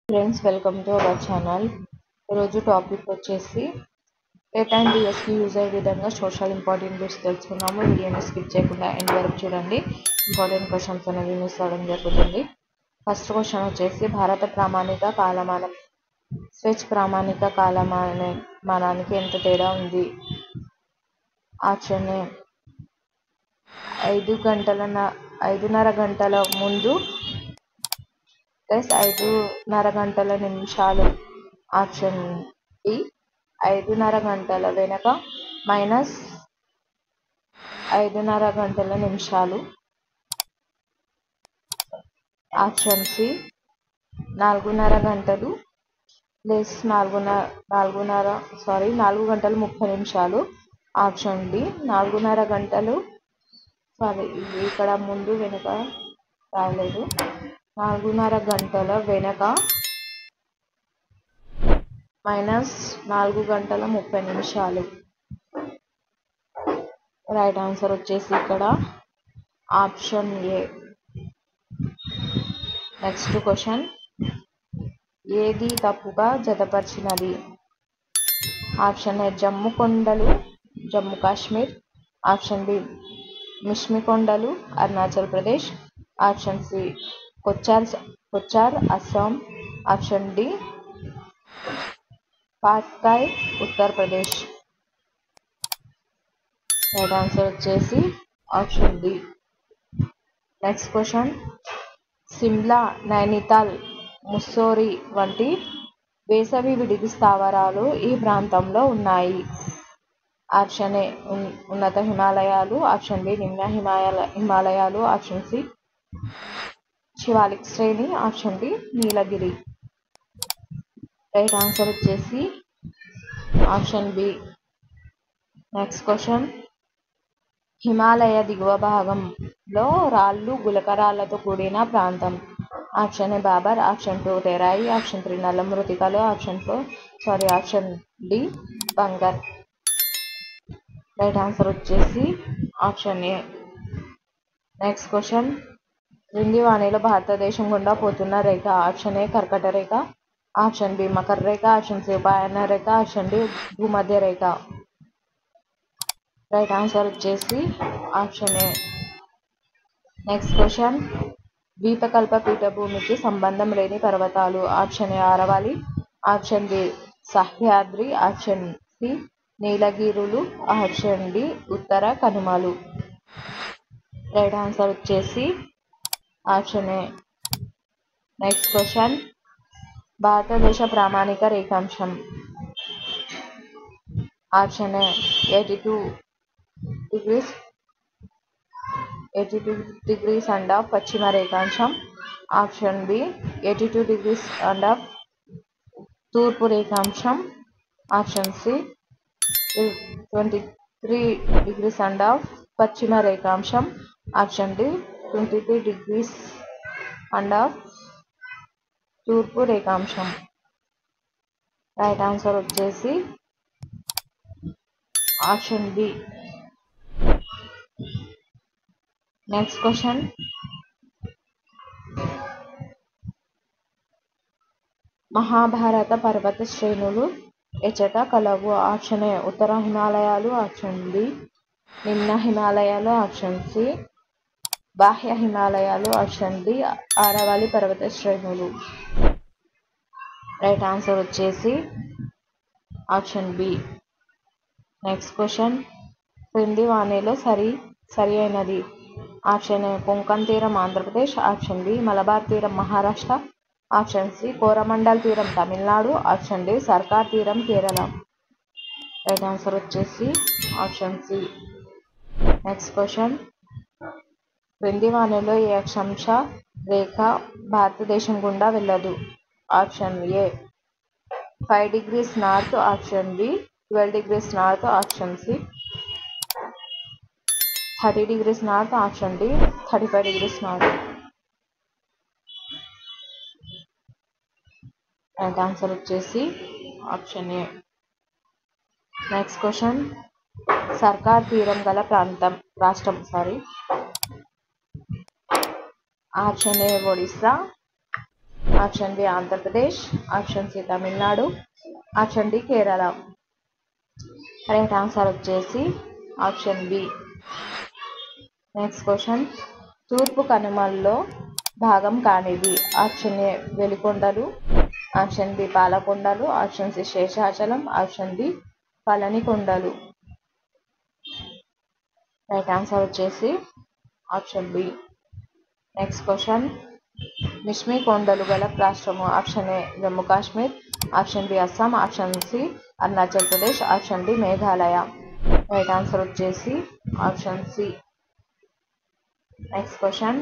Friends, welcome to our channel. ఈరోజు topic వచ్చేసి data and డిఎస్కి use అయ్యే విధంగా సోషల్ ఇంపార్టెంట్ బిట్స్ తెలుసుకున్నాము. వీడియోని స్కిప్ చేయకుండా ఎండ్ వరకు చూడండి. ఇంపార్టెంట్ క్వశ్చన్స్ అనేవి మిస్ అవ్వడం జరుగుతుంది. ఫస్ట్ క్వశ్చన్ వచ్చేసి భారత ప్రామాణిక కాలమానం స్విచ్ ప్రామాణిక కాలమానానికి ఎంత తేడా ఉంది? ఆప్షన్ ఏ 5:30 గంటల ముందు ప్లస్ 5:30 గంటల నిమిషాలు. ఆప్షన్ బి 5:30 గంటల వెనక మైనస్ 5:30 గంటల నిమిషాలు. ఆప్షన్ సి 4:30 గంటలు ప్లస్ 4 గంటల 30 నిమిషాలు. ఆప్షన్ డి 4:30 గంటలు, ఇక్కడ ముందు వెనుక రాలేదు, 4:30 గంటల వెనక మైనస్ 4 గంటల 30 నిమిషాలు. రైట్ ఆన్సర్ వచ్చేసి ఇక్కడ ఆప్షన్ ఏ. నెక్స్ట్ క్వశ్చన్, ఏది తప్పుగా జతపరిచినది? ఆప్షన్ ఏ జమ్మూ కొండలు జమ్మూ కాశ్మీర్. ఆప్షన్ బి మిష్మి కొండలు Arunachal Pradesh. Option C Cachar Assam. Option D Patkai Uttarpradesh. Right answer వచ్చేసి option D. Next question, Shimla, Nainital, Mussoorie వంటి వేసవి విడిది స్థావరాలు ఈ ప్రాంతంలో ఉన్నాయి. ఆప్షన్ ఏ ఉన్నత హిమాలయాలు. ఆప్షన్ బి నిమ్న హిమాలయాలు. ఆప్షన్ సి శివాలిక్ శ్రేణి. Option D Nilgiri. Right answer వచ్చేసి option B. Next question, Himalaya దిగువ భాగంలో రాళ్ళు గులకరాళ్లతో కూడిన ప్రాంతం. Option A Bhabar. Option 2 Terai. Option 3 నల్ల మృతికలు. Option D Bangar. Right answer వచ్చేసి ఆప్షన్ ఏ. నెక్స్ట్ క్వశ్చన్, క్రింది వాణిలో భారతదేశం గుండా పోతున్న రేఖ. ఆప్షన్ ఏ కర్కట రేఖ. ఆప్షన్ బి మకర రేఖ. ఆప్షన్ సి ఉపాయన రేఖ. ఆప్షన్ డి భూమధ్య రేఖ. రైట్ ఆన్సర్ వచ్చేసి ఆప్షన్ ఏ. నెక్స్ట్ క్వశ్చన్, ద్వీపకల్ప పీఠభూమికి సంబంధం లేని పర్వతాలు. Option A Aravalli. Option B Sahyadri. Option C నీలగిరులు. ఆప్షన్ డి ఉత్తర కనుమలు. రైట్ ఆన్సర్ వచ్చేసి ఆప్షన్ ఏ. నెక్స్ట్ క్వశ్చన్, భారతదేశ ప్రామాణిక రేఖాంశం. Option A 82 degrees and half పశ్చిమ రేఖాంశం. Option B 82 degrees and half తూర్పు రేఖాంశం. Option C 23 degrees and half పశ్చిమ రేఖాంశం. Option D 23 degrees and half తూర్పు రేఖాంశం. రైట్ ఆన్సర్ వచ్చేసి option B. Next question, Mahabharat పర్వత శ్రేణులు ఎచ్చట కలవు? ఆప్షన్ ఏ ఉత్తర హిమాలయాలు. ఆప్షన్ బి నిమ్న హిమాలయాలు. ఆప్షన్ సి బాహ్య హిమాలయాలు. ఆప్షన్ డి ఆరవల్లి పర్వత శ్రేణులు. రైట్ ఆన్సర్ వచ్చేసి ఆప్షన్ బి. నెక్స్ట్ క్వశ్చన్, క్రింది వాణిలో సరి అయినది? ఆప్షన్ ఏ కొంకన్ తీరం ఆంధ్రప్రదేశ్. ఆప్షన్ బి మలబార్ తీరం మహారాష్ట్ర. ఆప్షన్ సి కోరమండల్ తీరం తమిళనాడు. ఆప్షన్ డి సర్కార్ తీరం కేరళ. రైట్ ఆన్సర్ వచ్చేసి ఆప్షన్ సి. నెక్స్ట్ క్వశ్చన్, క్రింది వాణిలో ఏ అక్షాంశ రేఖ భారతదేశం గుండా వెళ్ళదు? Option A 5 degrees north. Option B 12 degrees north. Option C 30 degrees north. Option D 35 degrees north. Right answer వచ్చేసి option A. Next question, Sarkar తీరం గల రాష్ట్రం. Option A Odisha. Option B Andhra Pradesh, option C Tamil Nadu, option D Kerala. Right answer వచ్చేసి option B. Next question, తూర్పు కనుమల్లో భాగం కానిది. Option A వెలికొండలు, ఆప్షన్ బి పాలకొండలు, option C Seshachalam, option D పళనికొండలు. రైట్ ఆన్సర్ వచ్చేసి option B. Next question, Mishmi కొండలు గల రాష్ట్రము. Option A Jammu Kashmir, option B Assam, option C Arunachal Pradesh, option D Meghalaya. Right answer వచ్చేసి option C. Next question,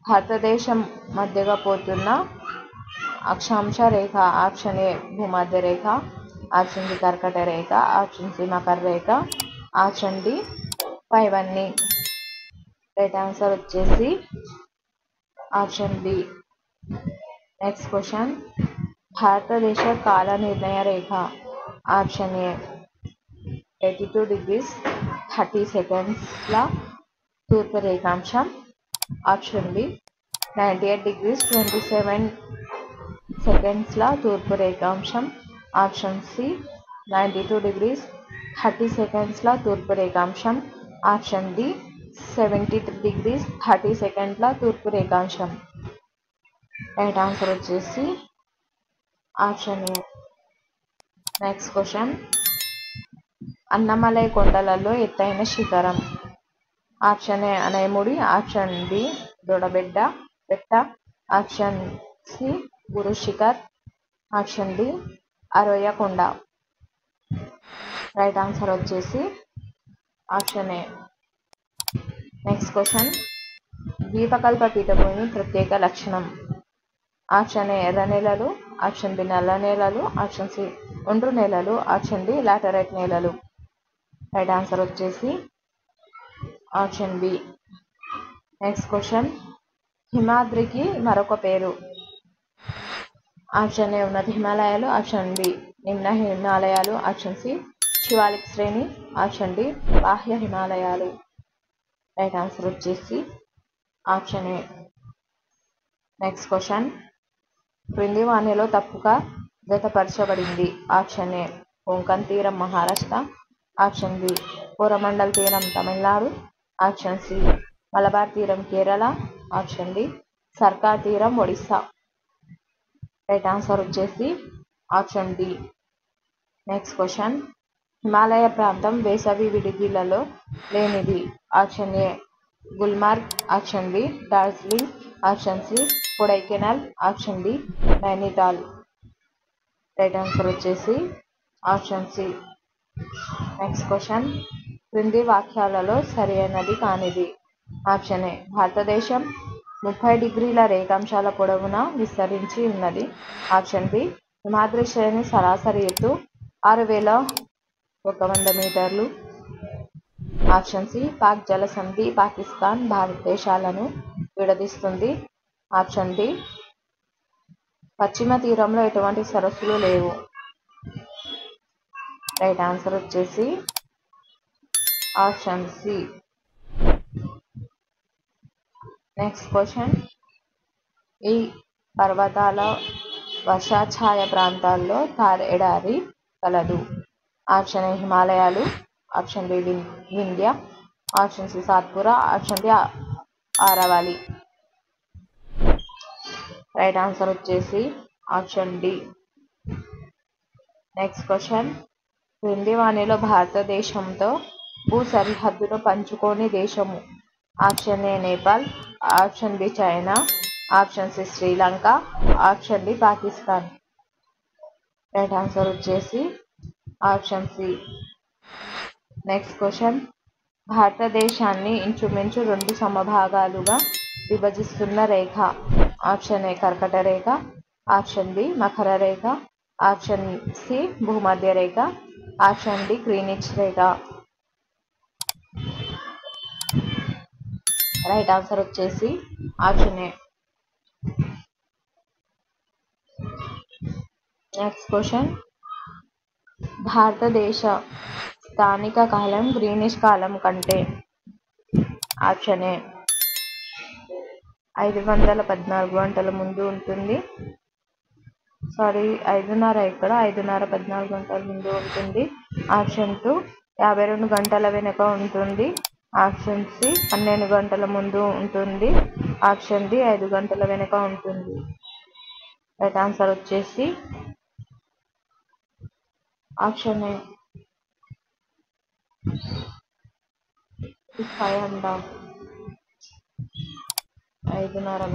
Bharatadesham మధ్యగా పోతున్న అక్షాంశ రేఖ. ఆప్షన్ ఏ భూమధ్య రేఖ, ఆప్షన్ బి కర్కట రేఖ, ఆప్షన్ సి మకర రేఖ, ఆప్షన్ డి పైవన్నీ. రైట్ ఆన్సర్ వచ్చేసి ఆప్షన్ బి. నెక్స్ట్ క్వశ్చన్, భారతదేశ కాల నిర్ణయ రేఖ. ఆప్షన్ ఏ 82 degrees 30 secondsల తూర్పు రేఖాంశం, ఆప్షన్ బి 98 degrees 27 secondsల తూర్పు రేఖాంశం, ఆప్షన్ సి 92 degrees 30 secondsల తూర్పు రేఖాంశం, ఆప్షన్ డి 73 degrees 30 secondsల తూర్పు రేఖాంశం. రైట్ ఆన్సర్ వచ్చేసి option A. Next question, Annamalai కొండలలో ఎత్తైన శిఖరం. Option A Anamudi, option B Doddabetta, option C Guru Shikhar, option D అరోయ కొండ. రైట్ ఆన్సర్ వచ్చేసి ఆప్షన్ ఏ. నెక్స్ట్ క్వశ్చన్, ద్వీపకల్ప పీఠభూమి ప్రత్యేక లక్షణం. ఆప్షన్ ఏ ఎర్ర నేలలు, ఆప్షన్ బి నల్ల నేలలు, ఆప్షన్ సి ఒండ్రు నేలలు, ఆప్షన్ డి లాటరైట్ నేలలు. రైట్ ఆన్సర్ వచ్చేసి ఆప్షన్ బి. నెక్స్ట్ క్వశ్చన్, హిమాద్రికి మరొక పేరు. ఆప్షన్ ఏ ఉన్నత హిమాలయాలు, ఆప్షన్ బి నిమ్న హిమాలయాలు, ఆప్షన్ సి శివాలిక్ శ్రేణి, ఆప్షన్ డి బాహ్య హిమాలయాలు. రైట్ ఆన్సర్ వచ్చేసి ఆప్షన్ ఏ. నెక్స్ట్ క్వశ్చన్, క్రింది వాణిలో తప్పుగా జతపరచబడింది. ఆప్షన్ ఏ కొంకణ్ తీరం మహారాష్ట్ర, ఆప్షన్ బి కోరమండల్ తీరం తమిళనాడు, ఆప్షన్ సి మలబార్ తీరం కేరళ, ఆప్షన్ డి సర్కార్ తీరం ఒడిస్సా. రైట్ ఆన్సర్ వచ్చేసి option D. Next question, Himalaya ప్రాంతం వేసవి విడిదిలలో లేనిది. Option A Gulmarg, option B Darjeeling, option C Kodaikanal, option D Nainital. Right answer వచ్చేసి ఆప్షన్ సి. నెక్స్ట్ క్వశ్చన్, క్రింది వాక్యాలలో సరైనది కానిది. ఆప్షన్ ఏ భారతదేశం 30 డిగ్రీల రేఖాంశాల పొడవున విస్తరించి ఉన్నది, ఆప్షన్ బి హిమాద్రి శ్రేణి సరాసరి ఎత్తు 6100 మీటర్లు, ఆప్షన్ సి పాక్ జలసంధి పాకిస్తాన్ భారతదేశాలను విడదీస్తుంది, ఆప్షన్ డి పశ్చిమ తీరంలో ఎటువంటి సరస్సులు లేవు. రైట్ ఆన్సర్ వచ్చేసి ఆప్షన్ సి. నెక్స్ట్ క్వశ్చన్, ఈ పర్వతాల వర్షాఛాయ ప్రాంతాల్లో థార్ ఎడారి కలదు. ఆప్షన్ ఏ హిమాలయాలు, option B Vindhya, option C Satpura, option D Aravalli. Right answer వచ్చేసి ఆప్షన్ డి. నెక్స్ట్ క్వశ్చన్, క్రింది వాణిలో భారతదేశంతో భూ సరిహద్దును పంచుకోని దేశము. Option A Nepal, option B China, option C Sri Lanka, option D Pakistan. Right answer వచ్చేసి ఆప్షన్ సి. నెక్స్ట్ క్వశ్చన్, భారతదేశాన్ని ఇంచుమించు 2 సమభాగాలుగా విభజిస్తున్న రేఖ. ఆప్షన్ ఏ కర్కట రేఖ, ఆప్షన్ బి మకర రేఖ, ఆప్షన్ సి భూమధ్య రేఖ, ఆప్షన్ డి గ్రీనిచ్ రేఖ. రైట్ ఆన్సర్ వచ్చేసి ఆప్షన్ ఏ. నెక్స్ట్ క్వశ్చన్, భారతదేశ స్థానిక కాలం గ్రీనిష్ కాలం కంటే. ఆప్షన్ ఏ 514 గంటల ముందు ఉంటుంది, సారీ 5:30 ఇక్కడ 5:30 14 గంటల ముందు ఉంటుంది. ఆప్షన్ 2 52 గంటల వెనుక ఉంటుంది. ఆప్షన్ సి 12 గంటల ముందు ఉంటుంది. ఆప్షన్ డి 5 గంటల వెనుక ఉంటుంది. రైట్ ఆన్సర్ వచ్చేసి ఆప్షన్ ఏ 5:30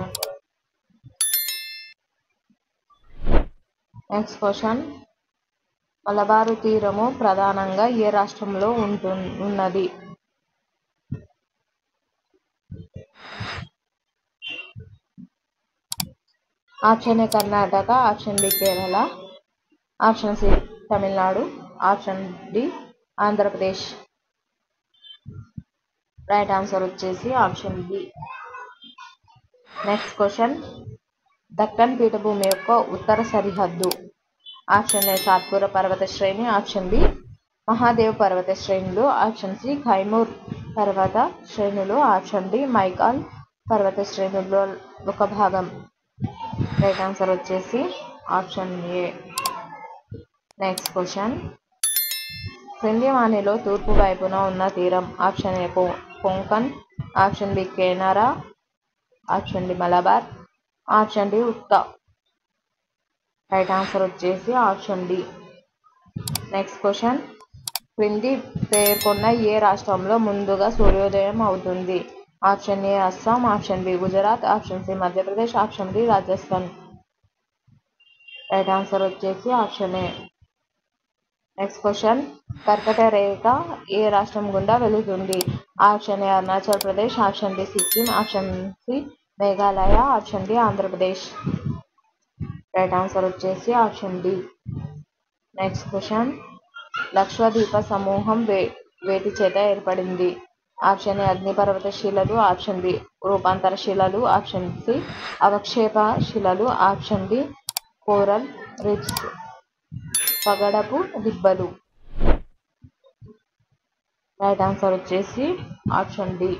గంటలు. నెక్స్ట్ క్వశ్చన్, మలబారు తీరము ప్రధానంగా ఏ రాష్ట్రంలో ఉన్నది? Option A Karnataka, option B Kerala, option C Tamil Nadu, option D Andhra Pradesh. Right answer వచ్చేసి option B. Next question, Deccan పీఠభూమి యొక్క ఉత్తర సరిహద్దు? ఆప్షన్ ఏ సాత్పురా పర్వత శ్రేణి, ఆప్షన్ బి మహాదేవ్ పర్వత శ్రేణులు, ఆప్షన్ సి ఖైమూర్ పర్వత శ్రేణులు, ఆప్షన్ డి మైకాల్ పర్వత శ్రేణుల్లో ఒక భాగం. రైట్ ఆన్సర్ వచ్చేసి ఆప్షన్ ఏ. నెక్స్ట్ క్వశ్చన్, క్రింది వాణిలో తూర్పు వైపున ఉన్న తీరం? Option A Konkan, option B కేనరా, option D Malabar, option D ఉత్తా. Right answer వచ్చేసి ఆప్షన్ డి. నెక్స్ట్ క్వశ్చన్, క్రింది పేర్కొన్న ఏ రాష్ట్రంలో ముందుగా సూర్యోదయం అవుతుంది? Option A Assam, option B Gujarat, option C Madhya Pradesh, option D Rajasthan. Right answer వచ్చేసి ఆప్షన్ ఏ. నెక్స్ట్ క్వశ్చన్, కర్కట రేఖ ఏ రాష్ట్రం గుండా వెళుతుంది? Option A Arunachal Pradesh, option B Sikkim, option C Meghalaya, option D Andhra Pradesh. Right answer వచ్చేసి option D. Next question, Lakshadweep సమూహం వేటి చేత ఏర్పడింది? ఆప్షన్ ఏ అగ్నిపర్వత శిలలు, ఆప్షన్ బి రూపాంతర శిలలు, ఆప్షన్ సి అవక్షేప శిలలు, ఆప్షన్ డి కోరల్ రీఫ్స్ పగడపు దిబ్బలు. రైట్ ఆన్సర్ వచ్చేసి option D.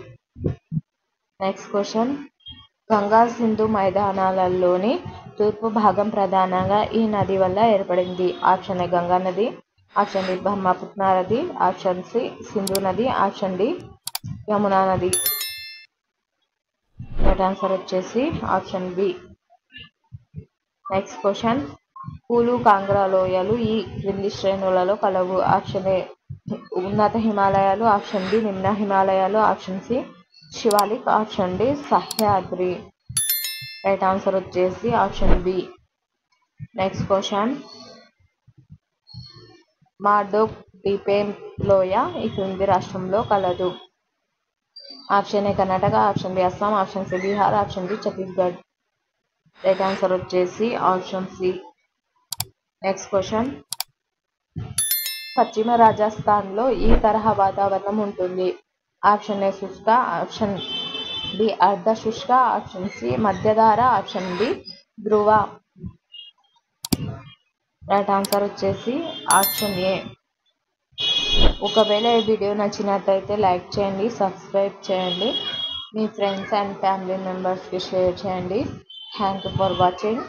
Next question, Ganga Sindhu మైదానాలలోని తూర్పు భాగం ప్రధానంగా ఈ నది వల్ల ఏర్పడింది? ఆప్షన్ ఏ గంగా నది, ఆప్షన్ డి బ్రహ్మపుత్ర నది, ఆప్షన్ సి సింధు నది, ఆప్షన్ డి యమునా నది. రైట్ ఆన్సర్ వచ్చేసి option B. Next question, Kullu Kangra లోయలు ఈ క్రింది శ్రేణులలో కలవు? ఆప్షన్ ఏ ఉన్నత హిమాలయాలు, ఆప్షన్ బి నిమ్న హిమాలయాలు, option C Shivalik, option D Sahyadri. Right answer వచ్చేసి ఆప్షన్ బి. నెక్స్ట్ క్వశ్చన్, మార్డోక్ డిపేమ్ లోయ ఈ క్రింది రాష్ట్రంలో కలదు? Option A Karnataka, option B Assam, option C Bihar, option D Chhattisgarh. Right answer వచ్చేసి ఆప్షన్ సి. నెక్స్ట్ క్వశ్చన్, పశ్చిమ రాజస్థాన్లో ఈ తరహా వాతావరణం ఉంటుంది? ఆప్షన్ ఏ శుష్క, ఆప్షన్ బి అర్ధ శుష్క, ఆప్షన్ సి మధ్యధరా, ఆప్షన్ డి ధ్రువ. రైట్ ఆన్సర్ వచ్చేసి ఆప్షన్ ఏ. ఒకవేళ ఈ వీడియో నచ్చినట్టయితే లైక్ చేయండి, సబ్స్క్రైబ్ చేయండి, మీ ఫ్రెండ్స్ అండ్ ఫ్యామిలీ మెంబర్స్కి షేర్ చేయండి. Thank you for watching.